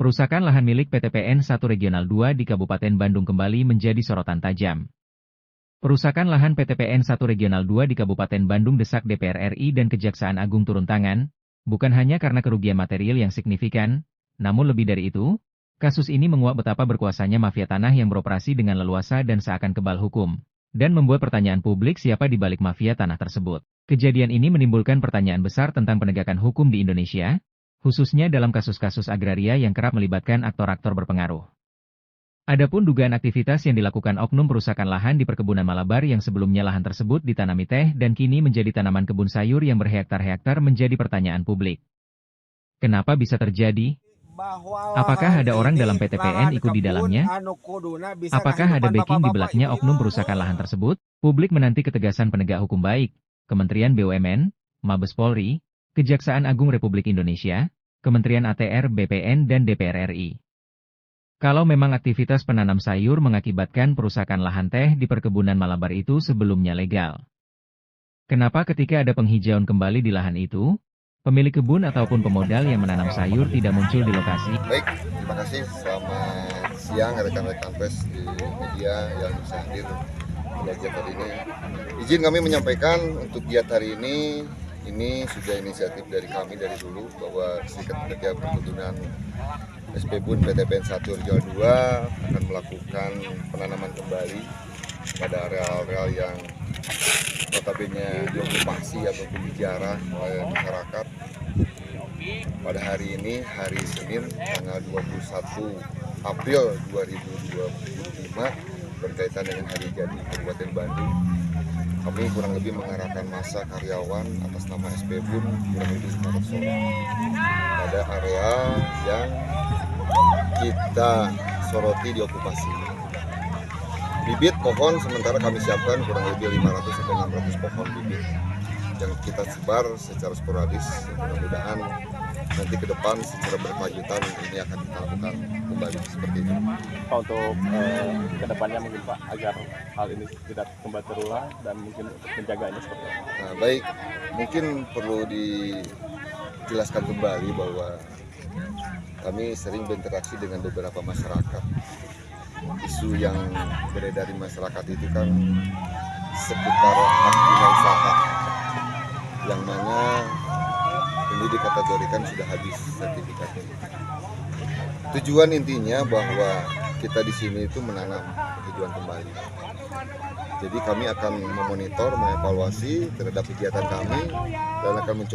Perusakan lahan milik PT PN 1 Regional 2 di Kabupaten Bandung kembali menjadi sorotan tajam. Perusakan lahan PT PN 1 Regional 2 di Kabupaten Bandung desak DPR RI dan Kejaksaan Agung turun tangan, bukan hanya karena kerugian material yang signifikan, namun lebih dari itu, kasus ini menguak betapa berkuasanya mafia tanah yang beroperasi dengan leluasa dan seakan kebal hukum, dan membuat pertanyaan publik siapa di balik mafia tanah tersebut. Kejadian ini menimbulkan pertanyaan besar tentang penegakan hukum di Indonesia, khususnya dalam kasus-kasus agraria yang kerap melibatkan aktor-aktor berpengaruh. Adapun dugaan aktivitas yang dilakukan oknum perusakan lahan di perkebunan Malabar yang sebelumnya lahan tersebut ditanami teh dan kini menjadi tanaman kebun sayur yang berhektar-hektar menjadi pertanyaan publik. Kenapa bisa terjadi? Apakah ada orang dalam PT PN ikut di dalamnya? Apakah ada backing di belakangnya oknum perusakan lahan tersebut? Publik menanti ketegasan penegak hukum baik Kementerian BUMN, Mabes Polri, Kejaksaan Agung Republik Indonesia, Kementerian ATR BPN dan DPR RI. Kalau memang aktivitas penanam sayur mengakibatkan perusakan lahan teh di perkebunan Malabar itu sebelumnya legal, kenapa ketika ada penghijauan kembali di lahan itu, pemilik kebun ataupun pemodal yang menanam sayur tidak muncul di lokasi? Baik, terima kasih. Selamat siang rekan-rekan pers di media yang bisa hadir pada giat hari ini. Izin kami menyampaikan untuk giat hari ini sudah inisiatif dari kami dari dulu bahwa Serikat Pekerja Perkebunan SPBUN PT PN 1 Regional 2 akan melakukan penanaman kembali pada areal-areal yang notabene diokupasi ataupun dijarah oleh masyarakat. Pada hari ini, hari Senin, tanggal 21 April 2025, berkaitan dengan hari jadi Kabupaten Bandung, kami kurang lebih mengarahkan masa karyawan atas nama SPBUN kurang lebih 500 orang pada area yang kita soroti diokupasi. Bibit pohon sementara kami siapkan kurang lebih 500 sampai 600 pohon bibit yang kita sebar secara sporadis. Mudah-mudahan nanti ke depan secara berkelanjutan ini akan kita lakukan kembali seperti itu. Pak, untuk kedepannya mungkin Pak agar hal ini tidak kembali terulang dan mungkin untuk menjaganya seperti apa? Nah, baik, mungkin perlu dijelaskan kembali bahwa kami sering berinteraksi dengan beberapa masyarakat. Isu yang beredar di masyarakat itu kan seputar hak guna usaha, yang mana ini dikategorikan sudah habis sertifikatnya. Tujuan intinya bahwa kita di sini itu menanam kehidupan kembali. Jadi kami akan memonitor, mengevaluasi terhadap kegiatan kami dan akan mencoba